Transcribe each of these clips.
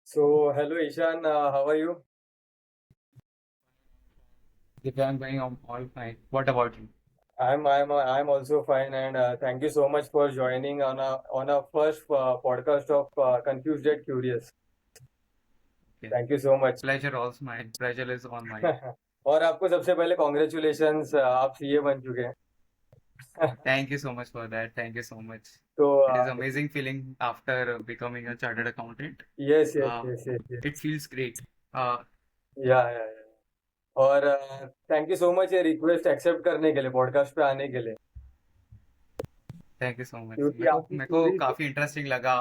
So, hello Ishan, how are you? If I'm going on all fine. What about you? I'm also fine, and thank you so much for joining on our first podcast of Confused Yet Curious. Okay. Thank you so much. Pleasure also mine. Pleasure is all mine. और आपको सबसे पहले congratulations, आप CA बन चुके हैं। Thank you so much for that. Thank you so much. तो It is amazing feeling after becoming a chartered accountant. Yes yes Uh, yes yes yes, it feels great. Uh, या और thank you so much ये request accept करने के लिए, podcast पे आने के लिए, Thank you so much. क्योंकि मेरे को आपकी मेरे को स्टोरी। काफी इंटरेस्टिंग लगा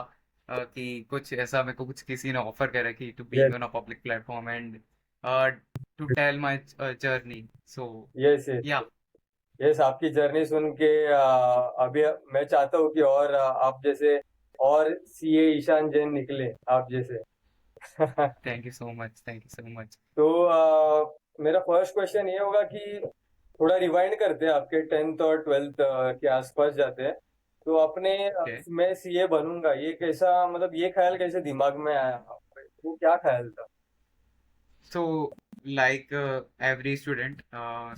कि कुछ ऐसा मेरे को कुछ किसी ने ऑफर करा कि to being yes on a public platform and to tell my journey. So yes yes yeah yes, आपकी जर्नी सुन के अभी मैं चाहता हूँ कि और आप जैसे और सीए ईशान जैन निकले आप जैसे। Thank you so much. Thank you so much. तो मेरा फर्स्ट क्वेश्चन ये होगा कि थोड़ा रिवाइंड करते हैं, आपके 10th और 12th के आसपास जाते हैं। तो अपने ओके. मैं सीए बनूंगा, ये कैसा, मतलब ये ख्याल कैसे दिमाग में आया, वो क्या ख्याल था? So, like every student,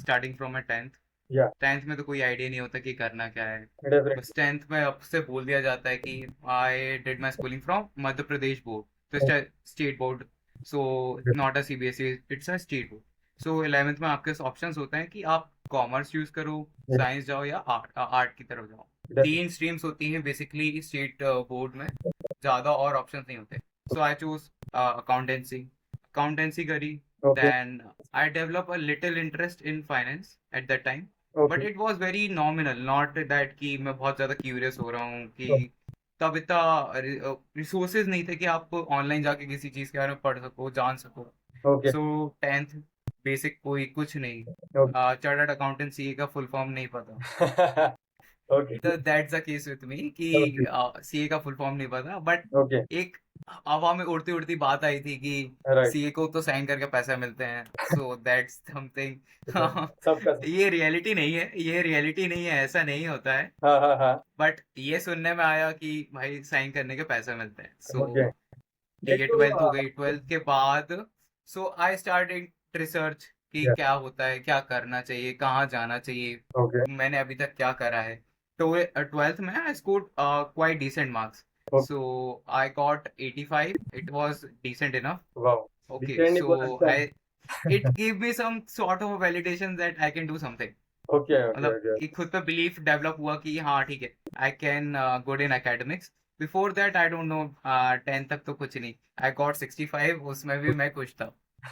starting from a 10th, या 10th में तो कोई आइडिया नहीं होता कि करना क्या है. बस डेफिनेटली। 10th में अब से बोल दिया जाता है कि I did my schooling from Madhya Pradesh board, तो state board. So not a CBSE, it's a state board. So 11th में आपके ऑप्शंस होते हैं कि आप कॉमर्स चूज करो, साइंस जाओ या आर्ट आर्ट की तरफ जाओ. तीन स्ट्रीम्स होती हैं बेसिकली स्टेट बोर्ड में, ज़्यादा और ऑप्शंस नहीं होते. सो आई चूज अकाउंटेंसी. अकाउंटेंसी करी. Okay Then I developed a little interest in finance at that time, okay but it was very nominal. Not that कि मैं बहुत ज़्यादा क्यूरियस हो रहा हूँ कि तब इतना रिसोर्सेज नहीं थे कि आप ऑनलाइन जाके किसी चीज़ के बारे में पढ़ सको, जान सको. ओके सो 10th बेसिक कोई कुछ नहीं. ओके चार्टर्ड अकाउंटेंसी का फुल फॉर्म नहीं पता. ओके तो that's the case with me कि ओके सीए का फुल फॉर्म नहीं पता, बट ओके एक हवा में उड़ती उड़ती बात आई थी कि राइट। सीए को तो साइन करके पैसे मिलते हैं. So that's something. सबका। ये रियलिटी नहीं है, ये रियलिटी नहीं है, ऐसा नहीं होता है. हाँ हाँ हाँ। बट ये सुनने में आया कि भाई साइन करने के पैसे मिलते हैं. So okay. ठीक एक है, तो 12th हो गई. 12th के बाद सो आई स्टार्टेड रिसर्च कि क्या होता है, क्या करना चाहिए, कहाँ जाना चाहिए, ओके मैंने अभी तक क्या करा है. तो 12th में I scored quite decent marks. Okay. So I got 85. It was decent enough. वाह, Okay, डिसेंट नहीं so बहुत अच्छा है। it gave me some sort of a validation that I can do something. Okay okay मतलब okay एक खुद पे belief develop हुआ कि हाँ ठीक है, I can good in academics. Before that I don't know. 10 तक तो कुछ नहीं. आई गॉट 65, उसमें भी मैं खुश था.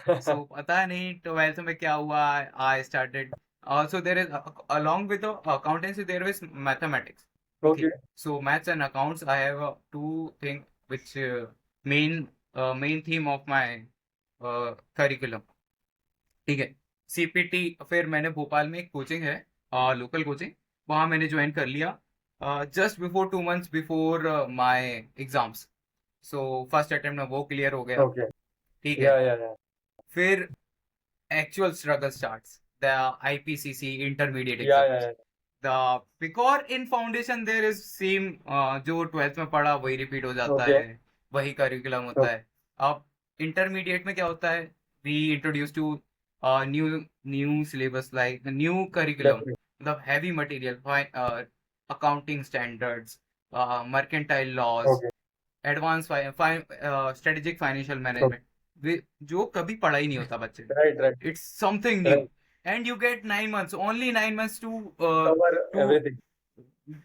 सो पता नहीं 12th में क्या हुआ. I started. Also there is along with the accountancy there is mathematics. Okay, okay so maths and accounts I have two things which main theme of my curriculum. ठीक है. सीपीटी. फिर मैंने भोपाल में एक कोचिंग है, लोकल कोचिंग, वहाँ मैंने join कर लिया just before 2 months before my exams. So first attempt में वो क्लियर हो गया. ओके। ठीक है. या फिर actual struggle starts. The IPCC intermediate या exams. The because in foundation there is same, जो 12th में पढ़ा वही रिपीट हो जाता ओके है, वही करिकुलम होता है. अब इंटरमीडिएट में क्या होता है, we introduce to new new syllabus like new curriculum. Definitely. मतलब heavy material, accounting standards, mercantile laws, okay advance strategic financial management, जो कभी पढ़ा ही नहीं होता बच्चे ने. Right right It's something new, right. and you get 9 months, only 9 months cover to everything.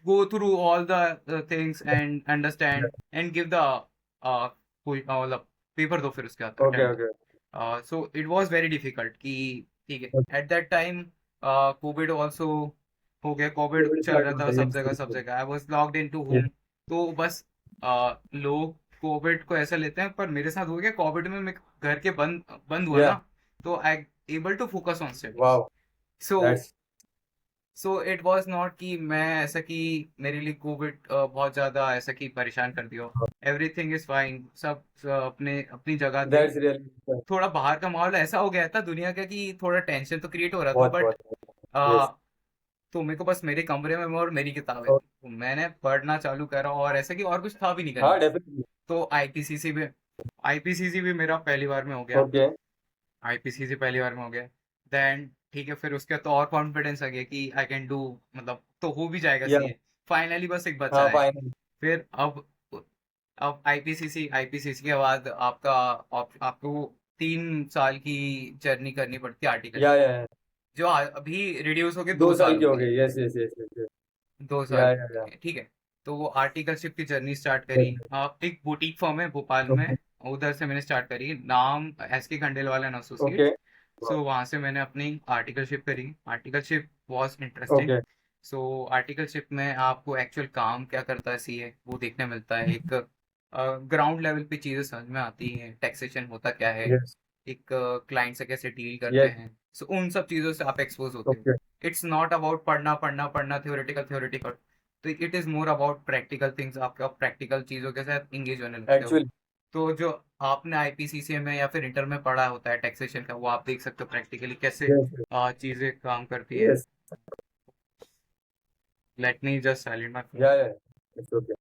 go through all the things and understand and give the all the paper. दो फिर उसके बाद ओके attempt दो. Okay So it was very difficult कि ठीक है. At that time COVID also हो गया. कोविड चल रहा था सब जगह सब जगह. I was locked in to home. तो बस लोग कोविड को ऐसा लेते हैं, पर मेरे साथ हो गया कोविड में मैं घर के बंद बंद हुआ या ना, तो I able to focus on studies. Wow, so that's so it was not कि मैं ऐसा कि मेरे लिए कोविड बहुत ज्यादा ऐसा कि परेशान कर दिया. एवरीथिंग इज फाइन, सब अपने अपनी जगह थे. दैट्स रियली थोड़ा बाहर का माहौल ऐसा हो गया था दुनिया का कि थोड़ा टेंशन तो क्रिएट हो रहा था, बहुत बट बहुत। यस। तो मेरे को बस मेरे कमरे में मैं और मेरी किताबें थी, तो मैंने पढ़ना चालू करा, और ऐसा कि और कुछ था भी नहीं करने हाँ को. डेफिनेटली। तो आईपीसीसी में आईपीसीसी भी मेरा पहली बार में हो गया। ओके। आईपीसीसी पहली बार में हो गया। देन ठीक है, फिर उसके बाद तो और कॉन्फिडेंस आ गया कि आई कैन डू, मतलब तो हो भी जाएगा या सीए। फाइनली बस एक बचा हाँ है। फाइनल। फिर अब आईपीसीसी के बाद आपको 3 साल की जर्नी करनी पड़ती है आर्टिकल, या जो अभी रिड्यूस होके दो दो साल साल की हो हो गई है। गई, यस यस यस यस। 2 साल या की या हो या गई है, ठीक है। तो वो आर्टिकलशिप की जर्नी स्टार्ट करी। एक बुटीक फर्म है भोपाल ओके में, उधर से मैंने स्टार्ट करी, नाम SK Khandelwal and okay associates. So वहाँ से मैंने अपनी आर्टिकलशिप करी। Articleship was interesting. Okay. So articleship में आपको एक्चुअल काम क्या करता है सीए वो देखने मिलता है। एक ग्राउंड लेवल पे चीज़ें समझ में आती हैं, टैक्सेशन होता क्या है, यस एक क्लाइंट से कैसे डील करते यस। हैं। सो उन सब चीज़ों से आप एक्सपोज होते हो। ओके। इट्स नॉट अबाउट पढ़ना पढ़ना पढ़ना, थ्योरेटिकल थ्योरेटिकल। तो it is more about practical things, आपके आप प्रैक्टिकल चीज़ों के साथ इंगेज होने लगते हो। एक्चुअली तो जो आपने आईपीसीसी में या फिर इंटर में पढ़ा होता है टैक्सेशन का, वो आप देख सकते हो प्रैक्टिकली कैसे यस चीज़ें काम करती है। Yes. Let me just silent my phone. Yeah it's okay.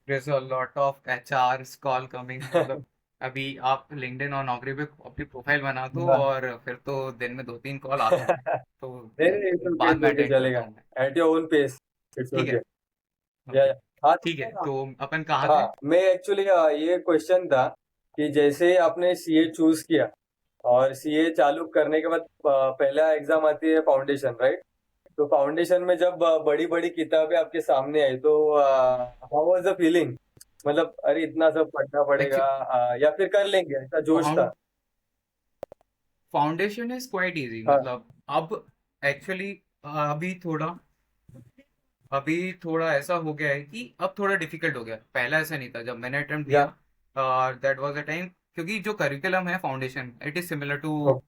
there's a lot of HRs call coming, मतलब अभी आप लिंक्डइन और नौकरी पे अपनी प्रोफाइल बना दो और फिर तो दिन में 2-3 कॉल आते हैं। तो नहीं नहीं, इट्स ओके बाद इट्स में ओके, अटेंड करता चलेगा। हूँ मैं। At your own pace, it's ठीक ओके। है। या ओके। हाँ ठीक है, तो तो अपन कहाँ थे? हाँ, मैं एक्चुअली ये क्वेश्चन था कि जैसे आपने सीए चूज किया और सीए चालू करने के बाद पहला एग्जाम आती है फाउंडेशन, राइट? तो फाउंडेशन में जब बड़ी बड़ी किताबें आपके सामने आई तो हाउ वाज द फीलिंग? मतलब अरे इतना सब पढ़ना पड़ेगा, एक्चुअली या फिर कर लेंगे, ऐसा जोश था? फाउंडेशन इज क्वाइट इजी, हाँ मतलब अब एक्चुअली अभी थोड़ा ऐसा हो गया है कि अब थोड़ा डिफिकल्ट हो गया। पहला ऐसा नहीं था जब मैंने अटेम्प्ट या दिया। दैट वाज अ टाइम, क्योंकि जो करिकुलम है foundation it is similar to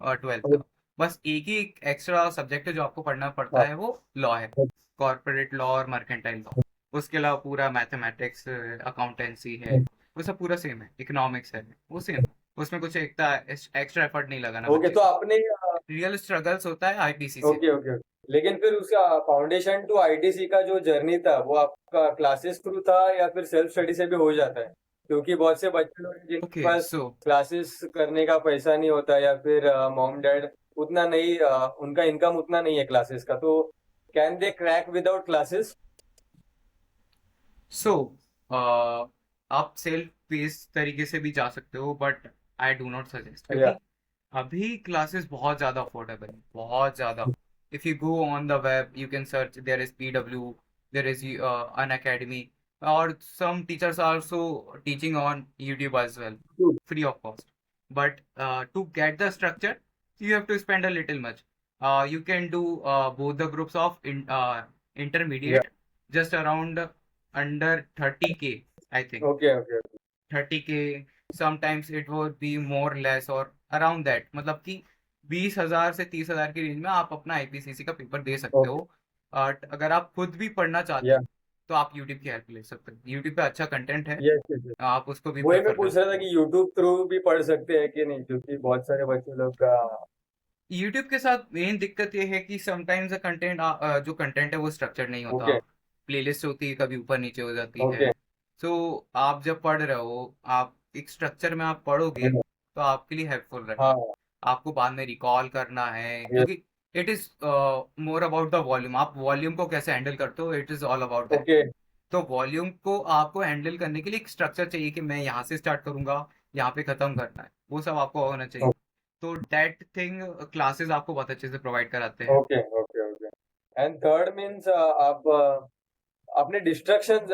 twelfth का। बस एक ही एक्स्ट्रा सब्जेक्ट है जो आपको पढ़ना पड़ता है, वो लॉ है। कॉर्पोरेट लॉ और मर्केंटाइल लॉ। उसके अलावा पूरा मैथमेटिक्स, अकाउंटेंसी है, वो सब पूरा सेम है। इकोनॉमिक्स है, वो सेम है। उसमें कुछ एक्स्ट्रा एफर्ट नहीं लगाना ओके बच्चे तो को। आपने रियल स्ट्रगल्स होता है आईपीसी से। Okay okay. लेकिन फिर उसका फाउंडेशन टू आईटीसी का जो जर्नी था वो आपका क्लासेस थ्रू था या फिर सेल्फ स्टडी से भी हो जाता है? क्योंकि बहुत से बच्चे लोग हैं जिनके ओके पास सो क्लासेस करने का पैसा नहीं होता या फिर मॉम डैड उतना नहीं, उनका इनकम उतना नहीं है क्लासेस का, तो can they crack without classes? So आप सेल्फ बेस्ड तरीके से भी जा सकते हो, but I do not suggest, yeah क्योंकि अभी क्लासेस बहुत ज़्यादा अफोर्डेबल है, बहुत ज़्यादा। If you go on the web you can search, there is PW, there is Unacademy, और some teachers are also teaching on YouTube as well, free of cost. But to get the structure, you have to spend a little much. You can do both the groups of या intermediate, just around under 30K, I think. Okay okay 30K, sometimes it would be more less or around that, मतलब कि 20,000 से 30,000 की range में आप अपना IPCC का paper दे सकते हो। ओके। अगर आप खुद भी पढ़ना चाहते या हो तो आप यूट्यूब की हेल्प ले सकते हो। यूट्यूब पे अच्छा कंटेंट है, यस यस। आप उसको भी वही मैं प्रेफर कर पूछ रहा था सकते हो। कि यूट्यूब थ्रू भी पढ़ सकते हैं कि नहीं, क्योंकि बहुत सारे बच्चे लोग का। यूट्यूब के साथ मेन दिक्कत ये है कि समटाइम्स कंटेंट, जो कंटेंट है वो स्ट्रक्चर्ड नहीं होता। ओके प्लेलिस्ट होती है, कभी ऊपर नीचे हो जाती है। ओके। सो आप जब पढ़ रहे हो, आप एक स्ट्रक्चर में आप पढ़ोगे तो आपके लिए हेल्पफुल रहेगा। हाँ आपको बाद में रिकॉल करना है, क्योंकि it is more about the volume. आप वॉल्यूम को कैसे हैंडल करते हो, it is all about that. Okay. तो वॉल्यूम को आपको हैंडल करने के लिए एक स्ट्रक्चर चाहिए कि मैं यहाँ से स्टार्ट करूंगा, यहाँ पे खत्म करना है, वो सब आपको होना चाहिए। तो दैट थिंग क्लासेस आपको बहुत अच्छे से प्रोवाइड कराते हैं। Okay okay okay. And third means आप आपने डिस्ट्रैक्शंस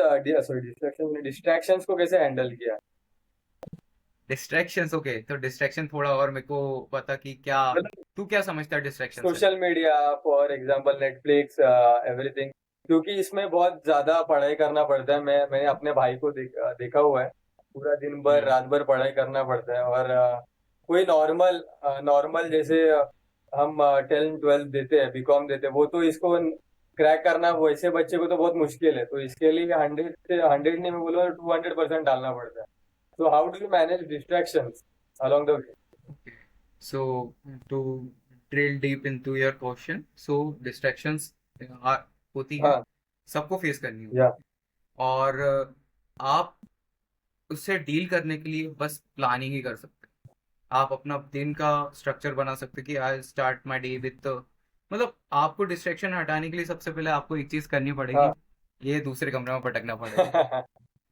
को कैसे हैंडल किया? डिस्ट्रैक्शंस, ओके, तो डिस्ट्रैक्शन थोड़ा और मेरे को पता कि क्या, मतलब तू क्या समझता है डिस्ट्रैक्शन से? Social media, for example Netflix, everything, क्योंकि इसमें बहुत ज्यादा पढ़ाई करना पड़ता है। मैंने अपने भाई को देखा हुआ है, पूरा दिन भर हम्म। रात भर पढ़ाई करना पड़ता है। और कोई नॉर्मल नॉर्मल जैसे हम 10th 12th देते हैं, बीकॉम देते हैं, वो तो इसको क्रैक करना वैसे बच्चे को तो बहुत मुश्किल है। तो इसके लिए 100 नहीं, मैं बोलूँगा 200% डालना पड़ता है। So how do you manage distractions along the way? Okay. So to drill deep into your question, so distractions are होती है। हाँ सबको फेस करनी होती या है। और आप उससे डील करने के लिए बस प्लानिंग ही कर सकते हैं। आप अपना दिन का स्ट्रक्चर बना सकते हैं कि I start my day with, मतलब आपको डिस्ट्रैक्शन हटाने के लिए सबसे पहले आपको एक चीज करनी पड़ेगी, हाँ ये दूसरे कमरे में भटकना पड़ेगा।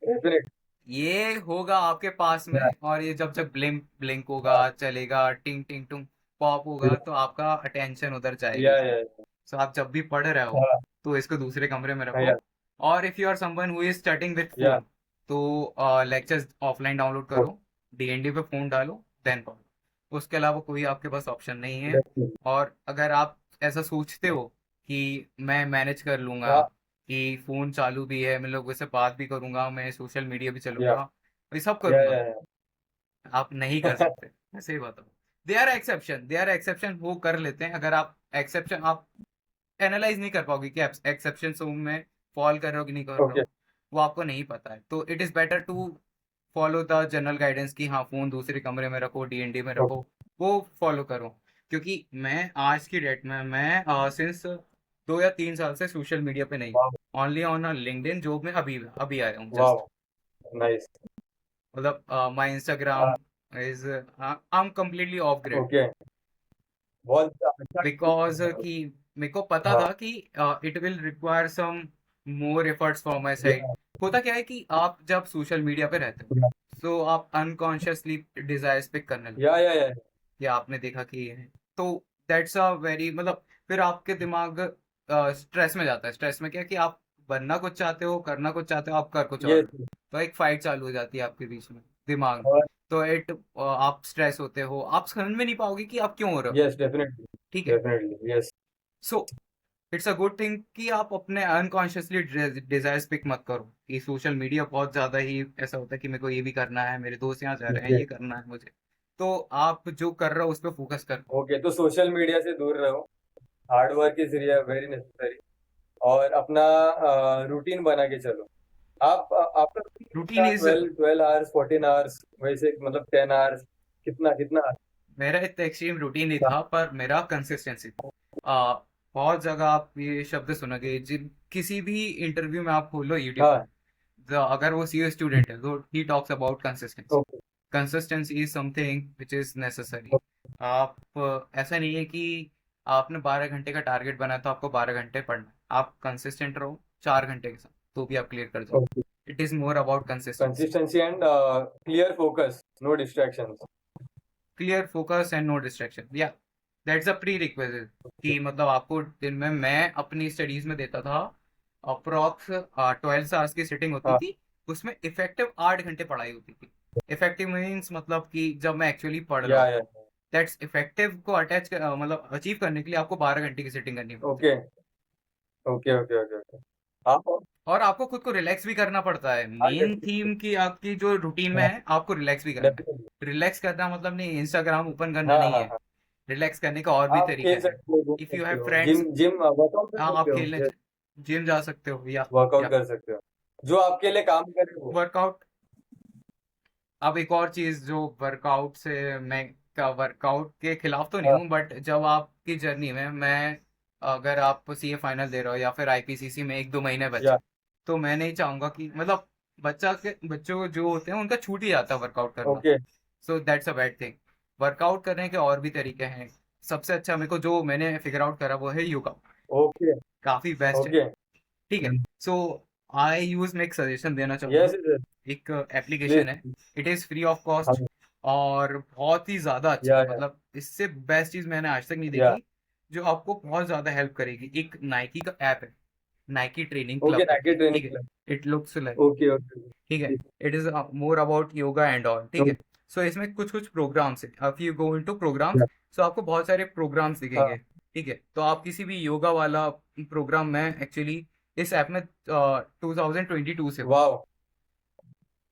डेफिनेट ये होगा आपके पास या में, और ये जब जब ब्लिंक ब्लिंक होगा, चलेगा, टिंग टिंग टुंग पॉप होगा, तो आपका अटेंशन उधर जाएगी। या सो आप जब भी पढ़ रहे हो हाँ तो इसको दूसरे कमरे में या रखो। और if you are someone who is studying with your phone, तो लेक्चर्स ऑफलाइन डाउनलोड करो, डीएनडी पे फोन डालो, देन पढ़ो। उसके अलावा कोई आपके पास ऑप्शन नहीं है। डेफिनेट और अगर आप ऐसा सोचते हो कि मैं मैनेज कर लूंगा, हाँ कि फोन चालू भी है, मैं लोगों से बात भी करूंगा, मैं सोशल मीडिया भी या चलूंगा, ये सब या करूंगा, आप नहीं कर सकते। मैं सही बताऊं, दे आर एक्सेप्शन, वो कर लेते हैं। अगर आप एक्सेप्शन आप एनालाइज नहीं कर पाओगे कि एक्सेप्शन में फॉल कर रहे हो कि नहीं कर रहे ओके हो, वो आपको नहीं पता है। तो it is better to follow the general guidance कि हाँ, फोन दूसरे कमरे में रखो, डीएनडी में रखो, वो फॉलो करो। क्योंकि मैं आज की डेट में, मैं सिंस 2 या 3 साल से सोशल मीडिया पे नहीं, वाह ओनली ऑन लिंक्डइन, जो मैं अभी अभी आया हूँ वाह जस्ट। नाइस मतलब माई इंस्टाग्राम हाँ is, I am completely of grid, okay बहुत अच्छा बिकॉज कि मेरे को पता हाँ था कि it will require some more efforts from my side. या होता क्या है कि आप जब सोशल मीडिया पे रहते हो, तो आप अनकॉन्शियसली डिजायर्स पिक करने लगते हो, या या आपने देखा कि ये है, तो दैट्स अ वेरी, मतलब फिर आपके दिमाग स्ट्रेस में जाता है। स्ट्रेस में क्या है कि आप बनना कुछ चाहते हो, करना कुछ चाहते हो, आप कर कुछ और यस रहे हो। तो एक फाइट चालू हो जाती है आपके बीच में, दिमाग में। और तो आप स्ट्रेस होते हो, आप समझ में नहीं पाओगे कि आप क्यों हो रहे हो। यस डेफिनेटली ठीक है। Definitely yes so it's a good thing कि आप अपने अनकॉन्शियसली डिजायर्स पिक मत करो। कि सोशल मीडिया बहुत ज्यादा ही ऐसा होता है कि मेरे को ये भी करना है, मेरे दोस्त यहाँ जा रहे हैं, ओके ये करना है मुझे। तो आप जो कर रहे हो उस पर फोकस करो। ओके तो सोशल मीडिया से दूर रहो hard work is very necessary और अपना रूटीन बना के चलो आप आपका रूटीन रूटीन कितना इज, 12 आवर्स 14 आवर्स वैसे मतलब 10 आवर्स कितना कितना मेरा इतना एक्सट्रीम रूटीन नहीं था, पर मेरा कंसिस्टेंसी था। बहुत जगह आप ये शब्द सुनोगे, जिन किसी भी इंटरव्यू में आप खोलो यूट्यूब पे, हाँ अगर वो सीए स्टूडेंट है तो he talks about consistency. Okay consistency is something which is necessary. आप ऐसा नहीं है कि आपने 12 घंटे का टारगेट बनाया तो आपको 12 घंटे पढ़ना है। आप कंसिस्टेंट रहो 4 घंटे के साथ, तो भी आप क्लियर कर ओके जाओगे। It is more about consistency. Consistency and clear focus no distractions clear focus and no distraction, yeah that's a prerequisite. कि मतलब आपको दिन में, मैं अपनी स्टडीज में देता था अप्रोक्स 12 आवर्स की सिटिंग होती हाँ थी, उसमें इफेक्टिव 8 घंटे पढ़ाई होती थी। इफेक्टिव मीन्स मतलब कि जब मैं एक्चुअली पढ़ रहा हूँ, या दैट्स इफेक्टिव को मतलब अचीव करने के लिए आपको 12 घंटे की सिटिंग करनी पड़ती है। Okay okay okay okay okay आप और आपको खुद को रिलैक्स भी करना पड़ता है। हाँ मेन थीम की आपकी जो रूटीन में है, आपको रिलैक्स भी करना डेफिनेटली है। रिलैक्स करना मतलब नहीं इंस्टाग्राम ओपन करना हाँ नहीं हाँ है। हाँ रिलैक्स करने का और भी आप तरीके खेल हैं। सकते हो घूम इफ यू सकते हैव हो फ्रेंड्स, जिम जिम वर्कआउट कर हाँ सकते आप हो खेलने yes, जिम जा सकते हो, वर्कआउट या कर सकते हो जो आपके लिए काम करे वो वर्कआउट। अब एक और चीज जो वर्कआउट से, मैं का वर्कआउट के खिलाफ तो नहीं हाँ हूँ, बट जब आपकी जर्नी में, मैं अगर आप सीए फाइनल दे रहे हो या फिर आईपीसीसी में 1-2 महीने या बचे, तो मैं नहीं चाहूंगा कि मतलब बच्चों जो होते हैं उनका छूट ही जाता है वर्कआउट करना। Okay so that's a bad thing. Workout करने के और भी तरीके हैं। सबसे अच्छा मेरे को जो मैंने फिगर आउट करा वो है योगा। ओके काफी बेस्ट है। ओके ठीक है। सो आई यूज में एक सजेशन देना यस चाहूंगा। एक एप्लीकेशन है, please it is free of cost, हाँ और बहुत ही ज्यादा अच्छा है। या मतलब इससे बेस्ट चीज मैंने आज तक नहीं या देखी, जो आपको बहुत ज्यादा हेल्प करेगी। एक नाइकी का ऐप है, Nike training okay club Nike करके, ठीक है। Training it looks like, okay okay ठीक है, it is more about yoga and all, ठीक है। सो इसमें कुछ कुछ प्रोग्राम्स है, if you go into programs, so आपको बहुत सारे प्रोग्राम्स दिखेंगे। हाँ ठीक है, तो आप किसी भी योगा वाला प्रोग्राम में एक्चुअली, इस ऐप में 2022 से हूँ। वाह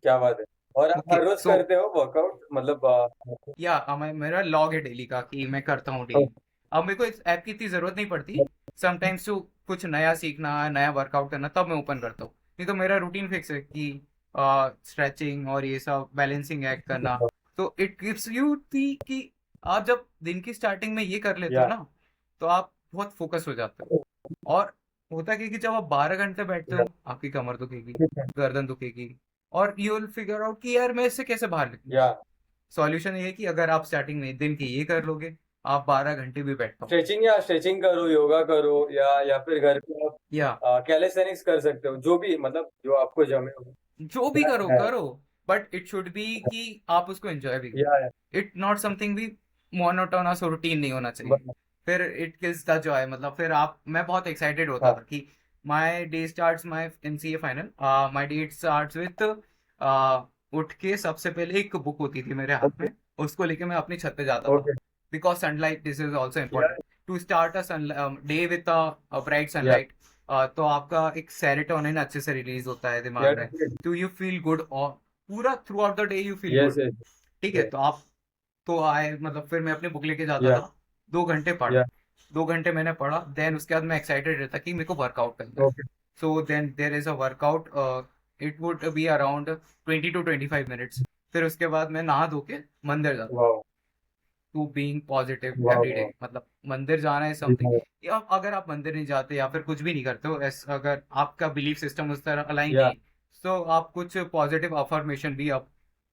क्या बात है और आप ओके, हर रोज सो करते हो वर्कआउट मतलब या मेरा लॉग है डेली का कि मैं करता हूँ डेली। अब मेरे को इस ऐप की इतनी जरूरत नहीं पड़ती। समटाइम्स तो कुछ नया सीखना है, नया वर्कआउट करना, तब मैं ओपन करता हूँ। नहीं तो मेरा रूटीन फिक्स है कि स्ट्रेचिंग और ये सब बैलेंसिंग एक्ट करना। तो इट गिव्स यू दी कि आप जब दिन की स्टार्टिंग में ये कर लेते हो या ना, तो आप बहुत फोकस हो जाते हो। और होता है कि जब आप 12 घंटे बैठते या हो आपकी कमर दुखेगी, गर्दन दुखेगी, और यू विल फिगर आउट कि यार मैं इससे कैसे बाहर निकलूं। या सॉल्यूशन ये है कि अगर आप स्टार्टिंग में दिन के ये कर लोगे, आप 12 घंटे भी बैठ पाओ। स्ट्रेचिंग करो, योगा करो, या फिर घर पे या आप कैलिस्थेनिक्स कर सकते हो, जो भी मतलब जो आपको जमे हो। जो भी करो है। करो, बट इट शुड बी कि आप उसको एंजॉय भी करो। या इट नॉट समथिंग भी मोनोटोनस और रूटीन नहीं होना चाहिए। बस- फिर इट किल्स द जॉय। मतलब फिर आप, मैं बहुत एक्साइटेड होता हाँ था कि my day starts my MCA final, my day starts with उठ के सबसे पहले एक बुक होती थी मेरे हाथ ओके में, उसको लेके मैं अपनी छत पे जाता था। Okay because sunlight, this is also yeah important to start a sun day with a bright yeah sunlight. तो आपका एक सेरोटोनिन अच्छे से रिलीज होता है दिमाग या में, तो यू फील गुड, और पूरा through out the day you feel yes good. Yes ठीक है, तो आप, तो आए मतलब फिर मैं अपनी बुक लेके जाता या था, 2 घंटे पढ़ा, या 2 घंटे मैंने पढ़ा, देन उसके बाद मैं एक्साइटेड रहता कि मेरे को वर्कआउट करना है। Okay so then there is a workout, it would be around 20 to 25 minutes. फिर उसके बाद मैं नहा धो के मंदिर जाता, wow to being positive wow every day. Wow मतलब मंदिर जाना है समथिंग, या अगर आप मंदिर नहीं जाते या फिर कुछ भी नहीं करते हो, अगर आपका बिलीफ सिस्टम उस तरह अलाइन या नहीं, तो आप कुछ पॉजिटिव अफर्मेशन भी आप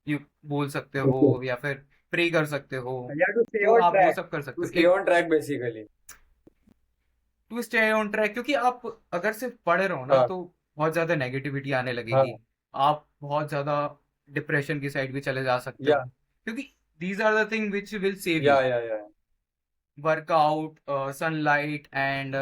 यू बोल सकते ओके हो, या फिर प्रे कर सकते हो। या टू स्टे तो ऑन आप वो ट्रैक, सब कर सकते टू हो, स्टे एक on track basically. To stay on track. क्योंकि आप अगर सिर्फ पढ़ रहे हो ना, हाँ तो बहुत ज्यादा नेगेटिविटी आने लगेगी, हाँ आप बहुत ज्यादा डिप्रेशन की साइड भी चले जा सकते या हो। क्योंकि these are the thing which will save you, yeah workout, sunlight and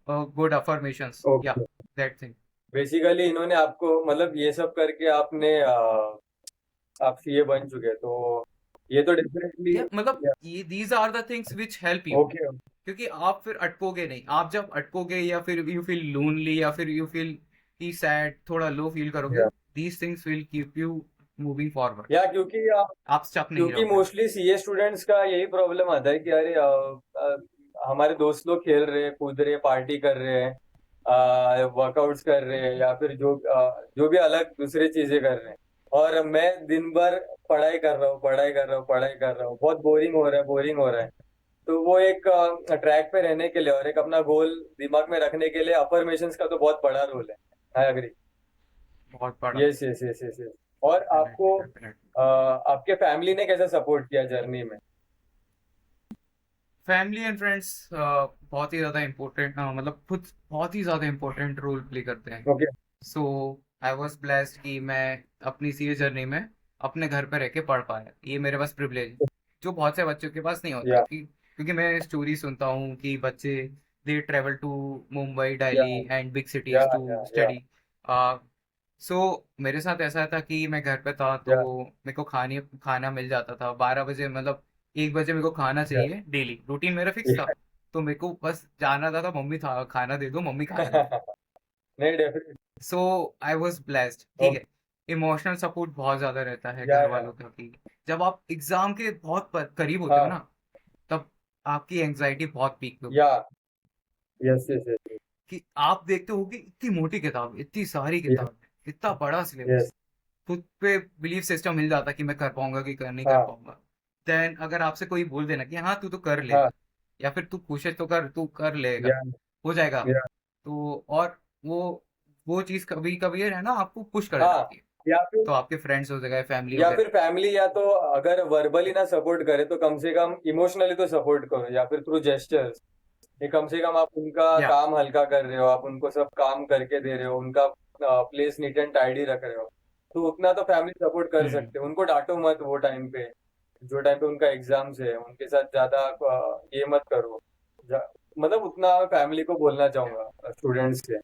good affirmations, yeah okay. That thing. Basically इन्होंने आपको मतलब ये सब करके आपने आप सीए बन चुके, तो ये तो डेफिनेटली। या मतलब ये these are the things which help you. Okay क्योंकि आप फिर अटकोगे नहीं। आप जब अटकोगे या फिर यू फील लोनली या फिर यू फील की सैड, थोड़ा लो फील करोगे, या these things will keep you moving forward. या क्योंकि आप स्टक नहीं क्योंकि रहोगे। मोस्टली सीए स्टूडेंट्स का यही प्रॉब्लम आता है कि अरे हमारे दोस्त लोग खेल रहे हैं, कूद रहे हैं, पार्टी कर रहे हैं, वर्कआउट्स कर रहे हैं, या फिर जो भी अलग दूसरी चीजें कर रहे हैं, और मैं दिन भर पढ़ाई कर रहा हूँ, पढ़ाई कर रहा हूँ, पढ़ाई कर रहा हूँ, बहुत बोरिंग हो रहा है, बोरिंग हो रहा है। तो वो एक ट्रैक पे रहने के लिए और एक अपना गोल दिमाग में रखने के लिए अफर्मेशंस का तो बहुत बड़ा रोल है। I agree. बहुत बड़ा। Yes yes yes yes yes. और आपको डेफिनेटली डेफिनेटली। आपके फैमिली ने कैसे सपोर्ट किया जर्नी में? फैमिली एंड फ्रेंड्स बहुत ही ज़्यादा इम्पोर्टेंट, मतलब खुद बहुत ही ज़्यादा इम्पोर्टेंट रोल प्ले करते हैं। Okay so I was blessed कि मैं अपनी सीए जर्नी में अपने घर पे रह के पढ़ पाया। ये मेरे पास प्रिविलेज है, जो बहुत से बच्चों के पास नहीं होता। या क्योंकि मैं स्टोरी सुनता हूँ कि बच्चे, दे ट्रेवल टू मुंबई, या दिल्ली एंड बिग या सिटीज टू या स्टडी। सो मेरे साथ ऐसा था कि मैं घर पे था तो या मेरे को खाना मिल जाता था 12 बजे। मतलब 1 बजे मेरे को खाना या चाहिए, डेली रूटीन मेरा फिक्स था। तो मेरे को बस जाना था मम्मी था खाना दे दो, मम्मी खाना दे दो। नहीं definitely. So I was blessed. ठीक है, इमोशनल सपोर्ट बहुत ज्यादा रहता है घर या वालों का, कि जब आप एग्जाम के बहुत करीब होते हो हाँ ना, तब आपकी एंजाइटी बहुत पीक पे या होती है। यस यस यस कि आप देखते हो कि इतनी मोटी किताब, इतनी सारी यस किताब, इतना बड़ा सिलेबस, यस खुद पे बिलीफ सिस्टम मिल जाता कि मैं कर पाऊंगा कि कर नहीं कर हाँ पाऊंगा। देन अगर आपसे कोई बोल देना कि हाँ तू तो कर हाँ लेगा, या फिर तू कोशिश तो कर, तू कर लेगा, या हो जाएगा। या तो और वो चीज कभी कभी है ना, आपको पुश कर हाँ जाती है। या फिर तो आपके फ्रेंड्स हो गए, फैमिली हो या गए। फिर फैमिली, या तो अगर वर्बली ना सपोर्ट करे तो कम से कम इमोशनली तो सपोर्ट करो, या फिर थ्रू जेस्चर्स। ये कम से कम आप उनका या काम हल्का कर रहे हो, आप उनको सब काम करके दे रहे हो, उनका प्लेस नीट एंड टाइडी रख रहे हो, तो उतना तो फैमिली सपोर्ट कर हम्म सकते हैं। उनको डांटो मत वो टाइम पे, जो टाइम पे उनका एग्जाम्स है उनके साथ ज्यादा ये मत करो। मतलब उतना फैमिली को बोलना चाहूंगा स्टूडेंट्स के।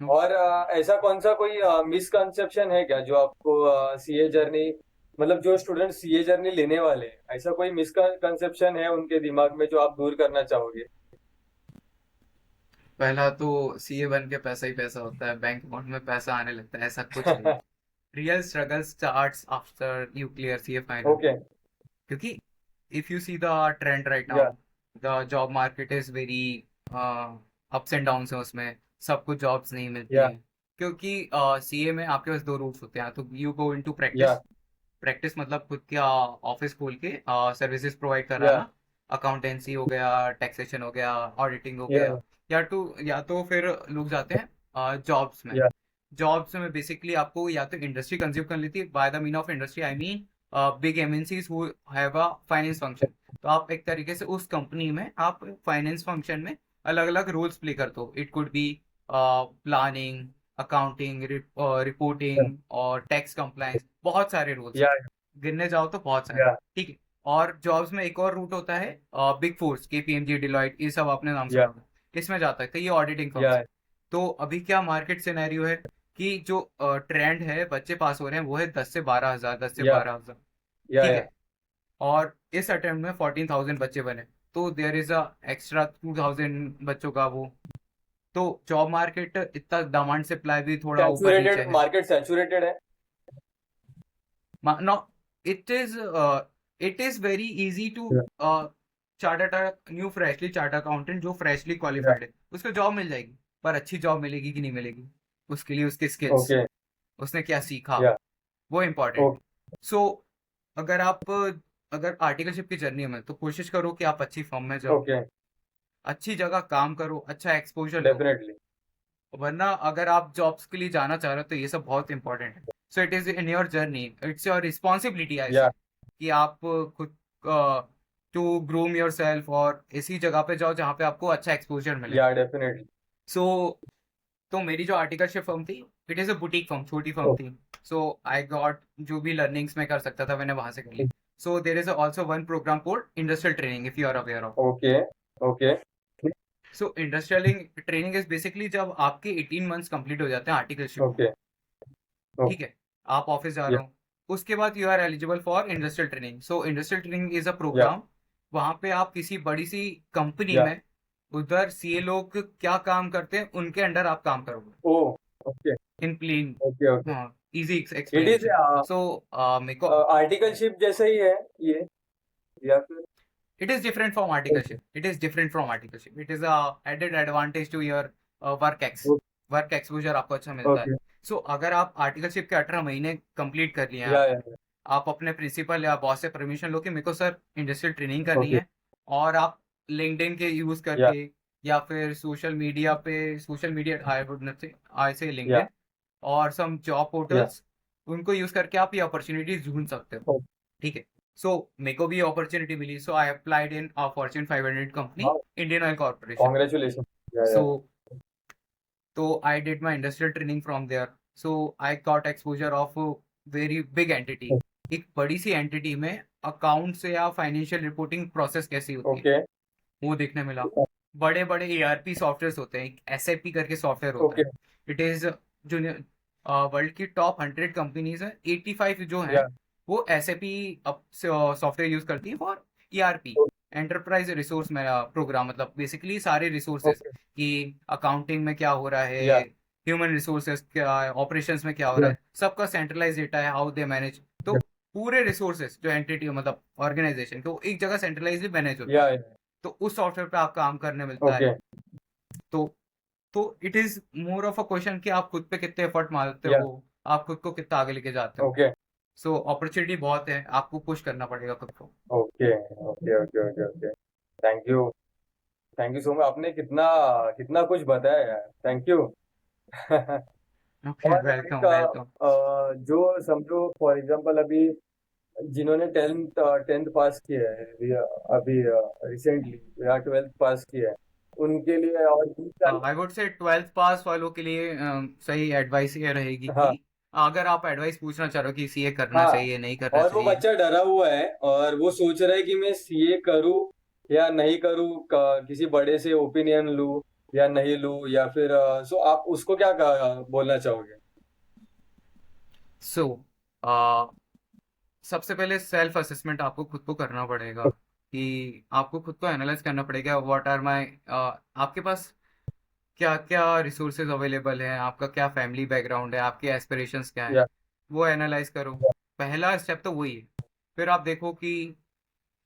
और ऐसा कौन सा कोई मिसकंसेप्शन है क्या जो आपको सीए जर्नी, मतलब जो स्टूडेंट सीए जर्नी लेने वाले हैं, ऐसा कोई मिसकंसेप्शन है उनके दिमाग में जो आप दूर करना चाहोगे? पहला तो सीए बन के पैसा ही पैसा होता है, बैंक अकाउंट में पैसा आने लगता है, ऐसा कुछ नहीं है। Real struggle starts after you clear CA final. Okay क्योंकि if you see the trend right yeah now, the job market is very ups and downs है उसमें, सबको जॉब्स नहीं मिलती या हैं। क्योंकि सीए में आपके पास दो रूट्स होते हैं, तो यू गो इनटू या प्रैक्टिस। प्रैक्टिस मतलब खुद का ऑफिस खोल के सर्विसेज प्रोवाइड या कराना, अकाउंटेंसी हो गया, टैक्सेशन हो गया, ऑडिटिंग हो yeah, गया, या तो फिर लोग जाते हैं जॉब्स में। yeah, जॉब्स में बेसिकली आपको या तो इंडस्ट्री कंज्यूम कर लेती है, by the mean of industry I mean big MNCs who have a finance function. तो आप एक तरीके से उस कंपनी में आप फाइनेंस फंक्शन में अलग अलग रोल्स प्ले करते हो। It could be planning, accounting, yeah, reporting और टैक्स कंप्लायंस, बहुत सारे रोल्स हैं, yeah, गिनने जाओ तो बहुत सारे। yeah, ठीक है। और जॉब्स में एक और रूट होता है बिग फोर्स, केपीएमजी, डिलॉयट, ये सब आपने नाम सुना yeah, होगा। इसमें जाता है, तो ये ऑडिटिंग फर्म्स yeah, है। तो अभी क्या मार्केट सिनेरियो है कि जो ट्रेंड है, बच्चे पास हो रहे हैं वो है 10 से 12 हजार, 10 से 12 हजार। yeah, ठीक yeah, है। और इस अटेम्प्ट में 14,000 बच्चे बने, तो देयर इज अ एक्स्ट्रा 2,000 बच्चों का वो। तो जॉब मार्केट इतना डिमांड सप्लाई भी थोड़ा ऊपर नीचे सैचुरेटेड, है। मार्केट सैचुरेटेड है। No, it is it is very easy to Yeah, chartered new freshly chart accountant जो फ्रेशली yeah, क्वालिफाइड है, उसको जॉब मिल जाएगी। पर अच्छी जॉब मिलेगी कि नहीं मिलेगी, उसके लिए उसके स्किल्स, okay, उसने क्या सीखा, yeah, वो इम्पोर्टेंट है। okay, सो अगर आप अगर आर्टिकलशिप की जर्नी में, तो कोशिश करो कि आप अच्छी फर्म में जाओ, okay, अच्छी जगह काम करो, अच्छा एक्सपोजर लो। definitely, वरना अगर आप जॉब्स के लिए जाना चाह रहे हो तो ये सब बहुत इंपॉर्टेंट है। So it is in your journey, it's your responsibility I से, yeah, कि आप खुद टू ग्रूम योर सेल्फ और ऐसी जगह पे जाओ जहाँ पे आपको अच्छा एक्सपोजर मिले। yeah, definitely, सो तो मेरी जो आर्टिकलशिप फर्म थी, it is a boutique firm, छोटी फर्म okay, थी। सो आई गॉट जो भी लर्निंग्स मैं कर सकता था मैंने वहां से कर ली। So there is also one program code industrial training, if you are aware of. okay, okay, so industrial training is basically जब आपके 18 मंथ्स कंप्लीट हो जाते हैं आर्टिकलशिप में। okay, okay, ठीक है। आप ऑफिस जा yeah, रहे हो, उसके बाद you are eligible for industrial training. So industrial training is a yeah, programme, वहां पे आप किसी बड़ी सी कंपनी yeah, में, उधर सीए लोग क्या काम करते हैं उनके अंडर आप काम करोगे, oh, okay, in plain, okay, okay. हाँ, easy It is explanation. So मेरे को आर्टिकलशिप जैसा ही है ये, या फिर it is different from okay, articleship, it is different from articleship, it is a added advantage to your work exposure आपको अच्छा मिलता है। okay, सो अगर आप आर्टिकलशिप के 18 महीने कंप्लीट कर लिए हैं yeah, आपने, yeah, आप अपने प्रिंसिपल या बॉस से परमिशन लो कि मेरे को सर इंडस्ट्रियल ट्रेनिंग करनी okay, है, और आप लिंक्डइन के यूज yeah, करके या फिर social media I would not से, आई से yeah, लिंक्डइन और सम जॉब yeah, पोर्टल्स, उनको यूज करके आप ये अपॉर्चुनिटीज ढूंढ सकते हो। oh, ठीक है। सो मेरे को भी अपॉर्चुनिटी मिली, so I applied in a fortune 500 company, wow, Indian Oil Corporation. congratulations, yeah, so yeah, तो I did my industrial training from there. So I got exposure of very big entity. एक बड़ी सी एंटिटी में अकाउंट से या फाइनेंशियल रिपोर्टिंग प्रोसेस कैसी होती है okay, वो देखने मिला। बड़े बड़े एआरपी सॉफ्टवेयर होते हैं, एसएपी करके सॉफ्टवेयर होता okay, है। इट इज जो वर्ल्ड की टॉप 100 कंपनीज है, 85 जो है yeah, वो एसएपी सॉफ्टवेयर यूज करती है फॉर ईआरपी, एंटरप्राइज रिसोर्स में प्रोग्राम, मतलब बेसिकली सारे रिसोर्सेज okay, कि अकाउंटिंग में क्या हो रहा है, yeah, ह्यूमन रिसोर्सेज क्या है, ऑपरेशंस में क्या हो रहा yeah, है, सबका सेंट्रलाइज डेटा है, हाउ दे मैनेज। तो yeah, पूरे रिसोर्सेज जो एंटिटी मतलब ऑर्गेनाइजेशन को एक जगह सेंट्रलाइजली मैनेज होता है। yeah, yeah, तो उस सॉफ्टवेयर पे आप काम करने मिलता है। okay, तो तो it is more of a question कि आप खुद पे कितने एफर्ट मारते yeah, हो, आप खुद को कितना आगे लेके जाते हो। okay, सो अपॉर्चुनिटी बहुत है, आपको पुश करना पड़ेगा खुद को। okay, okay, okay, okay, okay. Thank you, thank you so much, आपने कितना कितना कुछ बताया यार, थैंक यू। ओके, और एक वेलकम वेलकम। जो समझो फॉर एग्जांपल अभी जिन्होंने टेंथ टेंथ पास किया है अभी रिसेंटली, या ट्वेल्थ पास किया है, उनके लिए और 20 साल। आई वुड से 12th पास वालों के लिए सही एडवाइस ये रहेगी कि हाँ, अगर आप एडवाइस पूछना चाह रहे हो कि सीए करना हाँ, चाहिए नहीं करना और वो चाहिए। बच्चा डरा हुआ है और वो सोच रहा है कि मैं सीए करूं या नहीं करूं, किसी बड़े से ओपिनियन लूं या नहीं लूं, या फिर सो आप उसको क्या बोलना चाहोगे? सो सबसे पहले सेल्फ असेसमेंट आपको खुद को करना पड़ेगा, कि आपको खुद को एनालाइज करना पड़ेगा व्हाट आर माय, आपके पास क्या क्या रिसोर्सेज अवेलेबल हैं, आपका क्या फैमिली बैकग्राउंड है, आपके एस्पिरेशंस क्या हैं, या वो एनालाइज करो। पहला स्टेप तो वही है। फिर आप देखो कि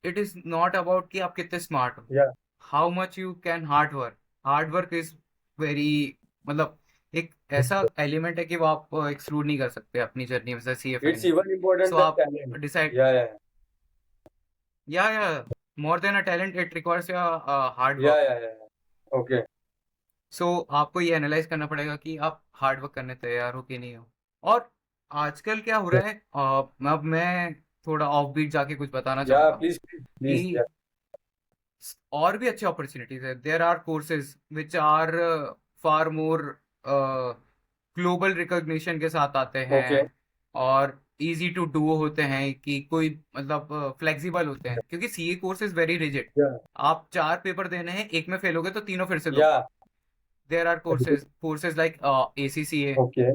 इट इज नॉट अबाउट कि आप कितने स्मार्ट हो, या how much you can hard work is very, मतलब एक ऐसा एलिमेंट है कि वो आप एक्सक्लूड नहीं कर सकते अपनी जर्नी में से CA it's final. Even so important then आप टैलेंट। डिसाइड, या या more than a talent, it requires your hard या work. या या ओके सो आपको ये एनालाइज करना पड़ेगा कि आप हार्ड वर्क करने तैयार हो कि नहीं हो। और आजकल क्या हो रहा है, अब मैं थोड़ा ऑफ बीट जाके कुछ बताना या चाहूंगा प्लीज प्लीज कि और भी अच्छे अपॉर्चुनिटीज है। There are courses which are far more global recognition के साथ आते हैं, ओके और इजी टू डू होते हैं, कि कोई मतलब फ्लेक्सिबल होते हैं, क्योंकि CA course is very rigid. या आप 4 पेपर देने हैं, एक में फेल हो गए तो तीनों फिर से दो। या there are courses like ACCA। Okay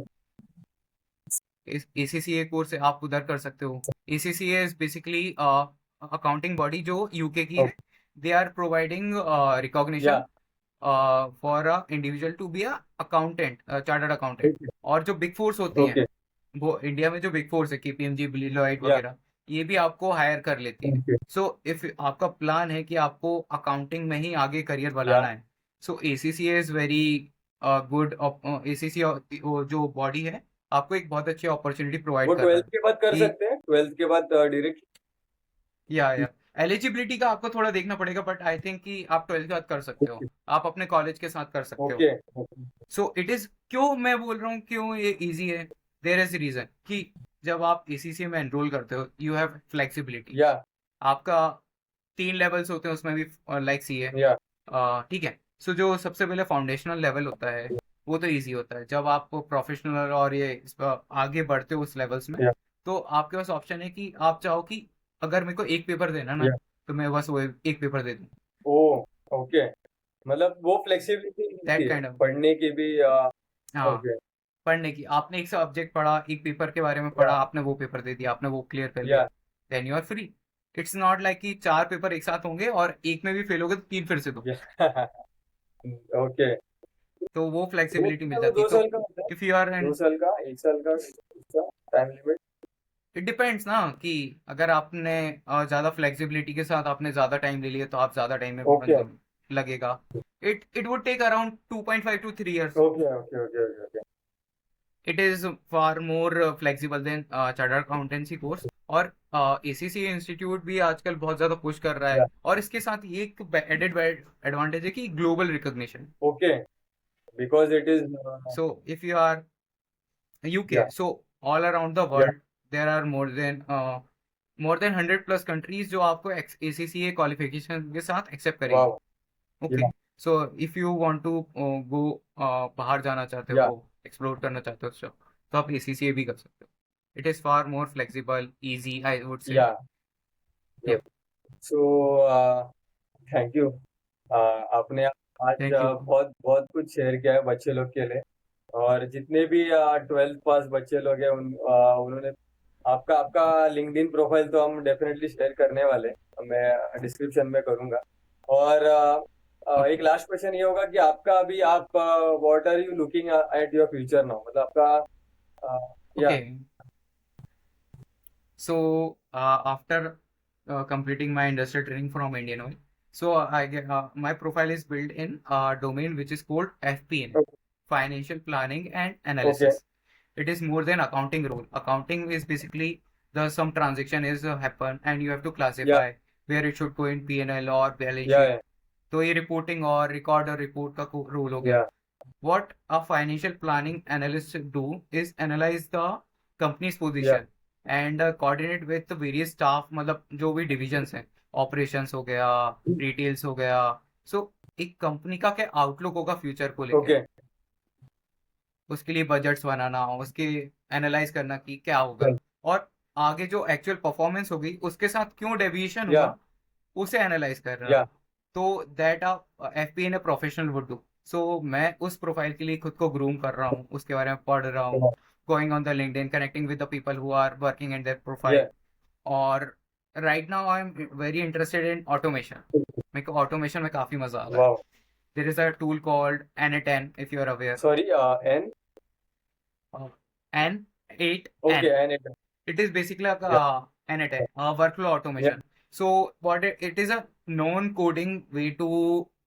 ACCA course आप उधर कर सकते हो। ACCA is basically accounting body जो यूके की है। दे आर प्रोवाइडिंग या recognition for a individual to be a accountant, chartered accountant. और जो बिग फोर्स होती हैं, ओके वो इंडिया में जो बिग फोर्स है, KPMG, Deloitte या वगैरह, ये भी आपको हायर कर लेती है। ओके सो इफ आपका प्लान है कि आपको अकाउंटिंग में ही आगे करियर या बनाना है, सो ACCA is very good. ACCA जो बॉडी है, आपको एक बहुत अच्छी अपॉर्चुनिटी वो प्रोवाइड कर रहा 12th है के बाद कर कि सकते हैं, 12th के बाद डायरेक्ट या एलिजिबिलिटी का आपको थोड़ा देखना पड़ेगा, बट आई थिंक कि आप 12th के बाद कर सकते हो। आप अपने कॉलेज के साथ कर सकते हो। ओके सो इट इज, क्यों मैं बोल रहा हूँ क्यों ये इजी है, देयर इज रीजन कि जब आप ACCA में एनरोल करते हो, यू हैव फ्लेक्सिबिलिटी। या आपका 3 लेवल्स होते हैं उसमें भी, लाइक CA। या ठीक है। सो जो सबसे पहले फाउंडेशनल लेवल होता है, वो तो इजी होता है। जब आप प्रोफेशनल और ये इस पर आगे बढ़ते हो उस लेवल्स में, या तो आपके पास ऑप्शन है कि आप चाहो कि अगर मेरे को एक पेपर देना ना, या तो मैं बस वो एक पेपर दे दूँ। ओ ओके मतलब वो फ्लेक्सिबिलिटी दैट मिलती है काइंड ऑफ, पढ़ने की भी हाँ, ओके पढ़ने की। आपने एक सब्जेक्ट पढ़ा, एक पेपर के बारे में पढ़ा, या आपने वो पेपर दे दिया, आपने वो क्लियर कर लिया, या then you are free. It's not like कि 4 पेपर एक साथ होंगे और एक में भी फेल हो गए तो 3 फिर से दो। या ओके तो वो वो फ्लेक्सिबिलिटी मिल वो जाती है। 2 साल तो का होता है, इफ यू आर एन, 2 साल का 1 साल का टाइम लिमिट इट डिपेंड्स ना, कि अगर आपने ज़्यादा फ्लेक्सिबिलिटी के साथ आपने ज़्यादा टाइम ले लिया, तो आप ज़्यादा टाइम में ओके मतलब लगेगा। It would take around 2.5 to 3 years। Okay okay okay okay it is far more flexible than chartered accountancy course. और ACCA इंस्टीट्यूट भी आजकल बहुत ज़्यादा पुश कर रहा या है, और इसके साथ ये एक एडेड एडवांटेज है कि global recognition. Okay because it is so if you are या UK, so all around the या world there are more than 100 plus countries जो आपको ACCA क्वालिफिकेशन के साथ एक्सेप्ट करेगी। Wow okay. Yeah so if you want to go, बाहर जाना चाहते या हो, एक्सप्लोर करना चाहते हो, तो आप ACCA भी कर सकते हो। It is far more flexible, easy, I would say. या यप। सो थैंक यू आपने आज थैंक यू। बहुत बहुत कुछ शेयर किया है बच्चे लोग के लिए और जितने भी 12th पास बच्चे लोग हैं उन्होंने आपका आपका लिंक्डइन प्रोफाइल तो हम डेफिनेटली शेयर करने वाले हैं, मैं डिस्क्रिप्शन में करूंगा और एक ओके। लास्ट क्वेश्चन ये होगा कि आपका अभी आप what are you looking at your future now मतलब आपका या okay. So after completing my industrial training from Indian Oil, so I get my profile is built in a domain which is called FP&A, Financial Planning and okay Analysis. It is more than accounting role. Accounting is basically the some transaction is happen and you have to या classify where it should go in P&L or balance या sheet. तो ये reporting और record और report का role हो गया। या What a financial planning analyst do is analyze the company's या position and coordinate with the various staff, मतलब जो भी divisions हैं, operations हो गया, retails हो गया। So एक कंपनी का क्या आउटलुक होगा फ्यूचर को लेके, ओके उसके लिए बजट्स बनाना, उसके एनालाइज करना कि क्या होगा, और आगे जो एक्चुअल परफॉर्मेंस होगी उसके साथ क्यों डेविएशन या हुआ, उसे एनालाइज कर रहा। या तो that FP&A professional would do. So मैं उस प्रोफाइल के लिए खुद को ग्रूम कर रहा हूँ, उसके बारे में पढ़ रहा हूँ, going on the LinkedIn, connecting with the people who are working in that या प्रोफाइल। और right now I am very interested in automation. मेरे को ऑटोमेशन में काफ़ी मज़ा आ रहा है। Wow there is a tool called N8N, if you are aware. Sorry N N8N, okay N it it is basically like या N8N, workflow या automation. So what it is a known coding way to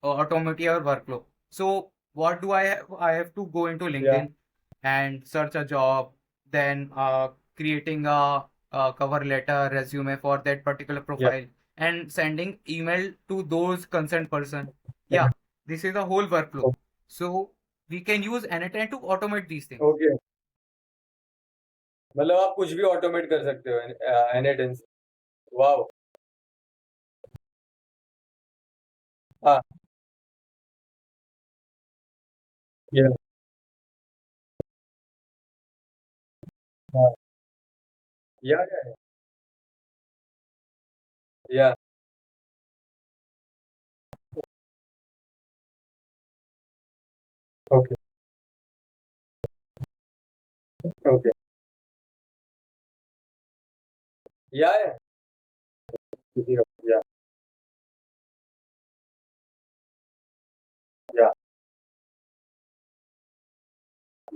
automate your workflow. So what do I have? I have to go into या LinkedIn and search a job, then creating a cover letter, resume for that particular या profile, and sending email to those concerned person. Yeah, this is the whole workflow. So we can use Anytime to automate these things. Okay, मतलब आप कुछ भी automate कर सकते हो anytime से। Wow! हाँ, या हाँ, या, या, ओके, ओके, या, या, या,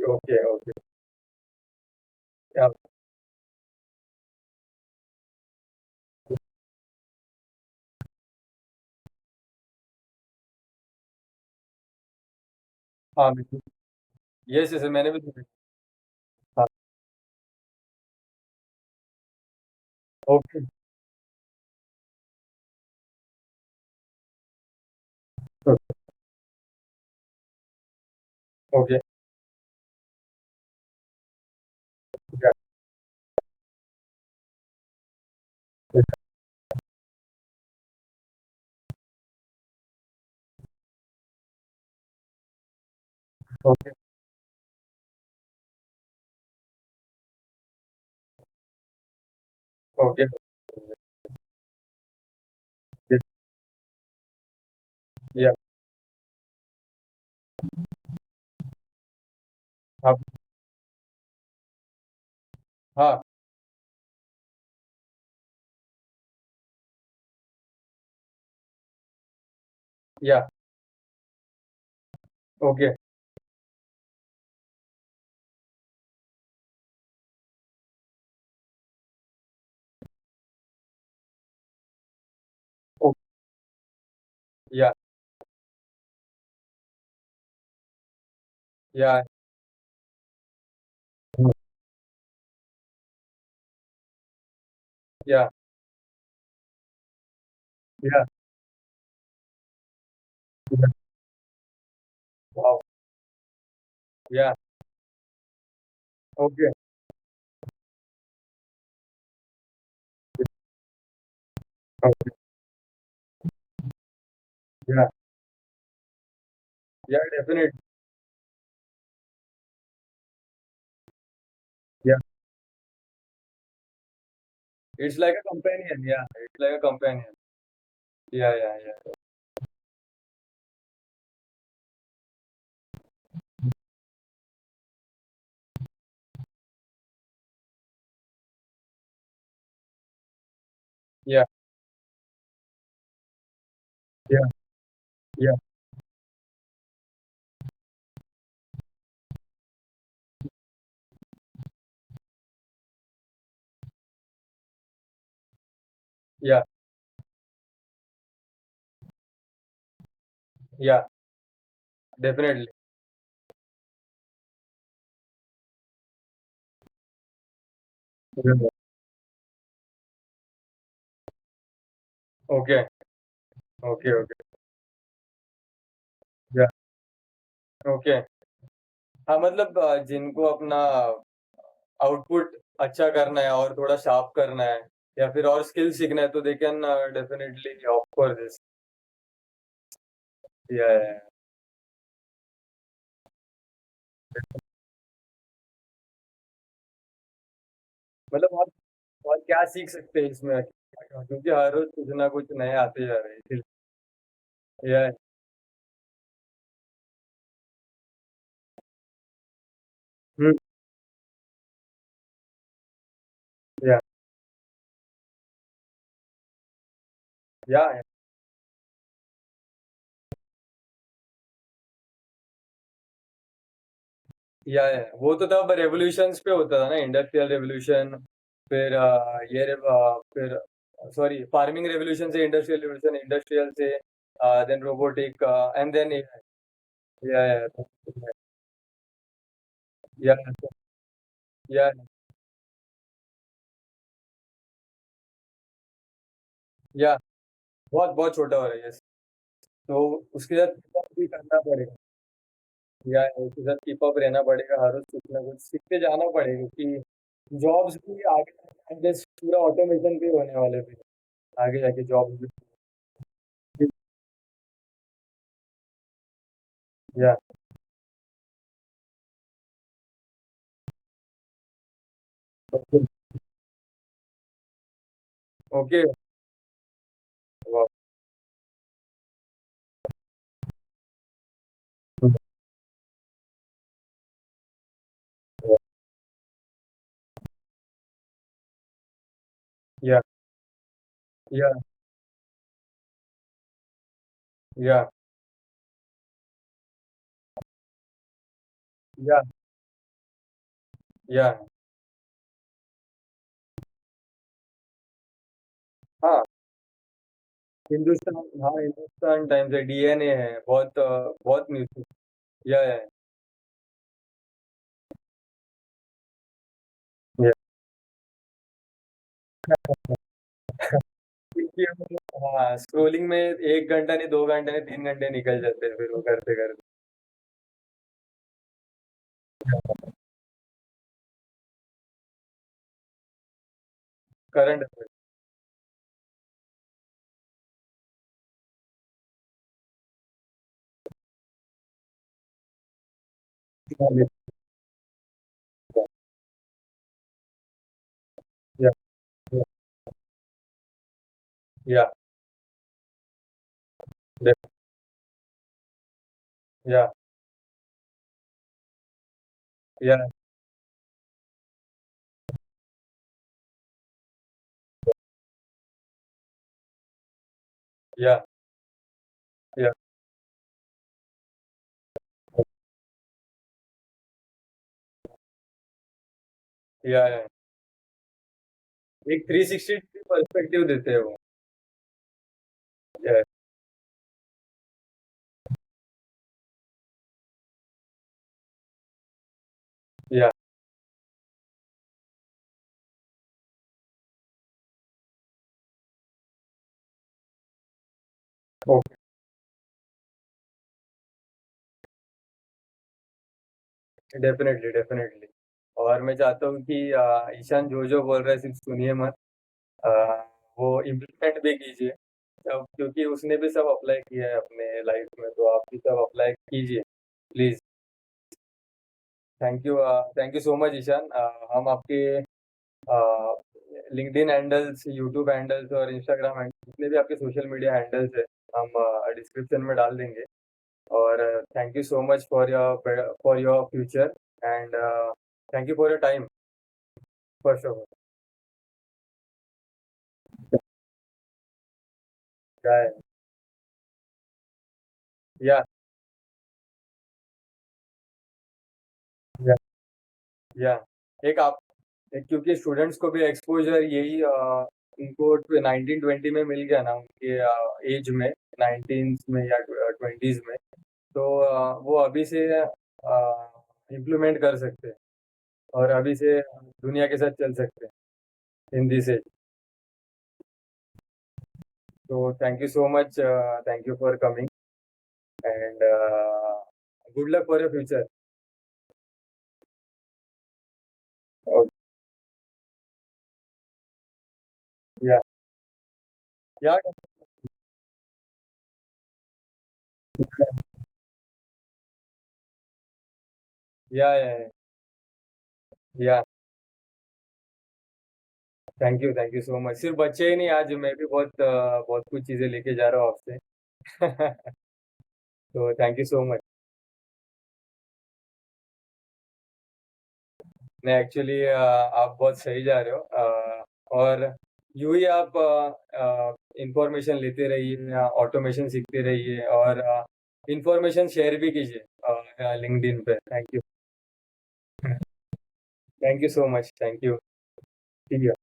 ओके, ओके, या, हाँ, बिल्कुल। यस, यस, मैंने भी सुना। हाँ, ओके, ओके, ओके, या, ओके, ओके, या, हाँ, हाँ, या, ओके, ओ या, या, हुँ, या, या, या, वाओ! या, ओके, ओके, या, या, डेफिनिट या, इट्स लाइक अ कंपेनियन, या, इट्स लाइक अ कंपेनियन। या, या, या, या, या, या, डेफिनिटली। ओके, ओके, ओके, या, ओके। हाँ, मतलब जिनको अपना आउटपुट अच्छा करना है और थोड़ा शार्प करना है या फिर और स्किल सीखना है तो they can definitely opt for this. या, मतलब और क्या सीख सकते हैं इसमें? क्योंकि हर रोज़ कुछ ना कुछ नए आते जा रहे हैं इसीलिए। या, हुँ, या, या, वो तो तब रेवोल्यूशंस पे होता था ना, इंडस्ट्रियल रेवोल्यूशन, फिर फिर सॉरी फार्मिंग रेवोल्यूशन से इंडस्ट्रियल रेवोल्यूशन, इंडस्ट्रियल से then robotic and then AI. या, या, या, या, बहुत बहुत छोटा हो रहा है, यस। तो उसके साथ keep up भी करना पड़ेगा, या उसके साथ कीप अप रहना पड़ेगा, हर रोज कुछ ना कुछ सीखते जाना पड़ेगा कि जॉब्स भी आगे आगे पूरा ऑटोमेशन भी होने वाले भी, आगे जाके जॉब्स भी। या ओके। या या या या या हाँ, हिंदुस्तान, हाँ, हिंदुस्तान टाइम्स है, डीएनए है, बहुत बहुत न्यूज़। या या क्योंकि हाँ, स्क्रोलिंग में 1 घंटा नहीं, 2 घंटे नहीं, 3 घंटे निकल जाते हैं फिर वो करते-करते। Current affair. या या या या या या या या एक 360 पर्सपेक्टिव देते हैं वो। या या ओके, डेफिनेटली, डेफिनेटली। और मैं चाहता हूँ कि ईशान जो-जो बोल रहा है सिर्फ सुनिए मत, अ, वो इम्प्लीमेंट भी कीजिए। क्योंकि उसने भी सब अप्लाई किया है अपने लाइफ में, तो आप भी सब अप्लाई कीजिए, please. Thank you so much Ishaan. हम आपके लिंक्डइन हैंडल्स, यूट्यूब हैंडल्स और इंस्टाग्राम हैंडल्स, जितने भी आपके सोशल मीडिया हैंडल्स हैं, हम डिस्क्रिप्शन में डाल देंगे। और thank you so much for your future, and thank you for your time, first of all. या या या एक आप एक, क्योंकि स्टूडेंट्स को भी एक्सपोज़र यही उनको 19-20 में मिल गया ना, उनके एज में, 19s में या 20s में, तो वो अभी से इम्प्लीमेंट कर सकते हैं और अभी से दुनिया के साथ चल सकते हैं, हिंदी से। तो thank you so much, thank you for coming, and good luck for your future. या या या थैंक यू सो मच। सिर्फ बच्चे ही नहीं, आज मैं भी बहुत कुछ चीज़ें लेके जा रहा हूँ आपसे। तो थैंक यू सो मच। नहीं, एक्चुअली आप बहुत सही जा रहे हो, और यूँ ही आप इंफॉर्मेशन लेते रहिए, ऑटोमेशन सीखते रहिए, और इंफॉर्मेशन शेयर भी कीजिए लिंक्डइन पे। Thank you. Thank you so much, thank you. ठीक है।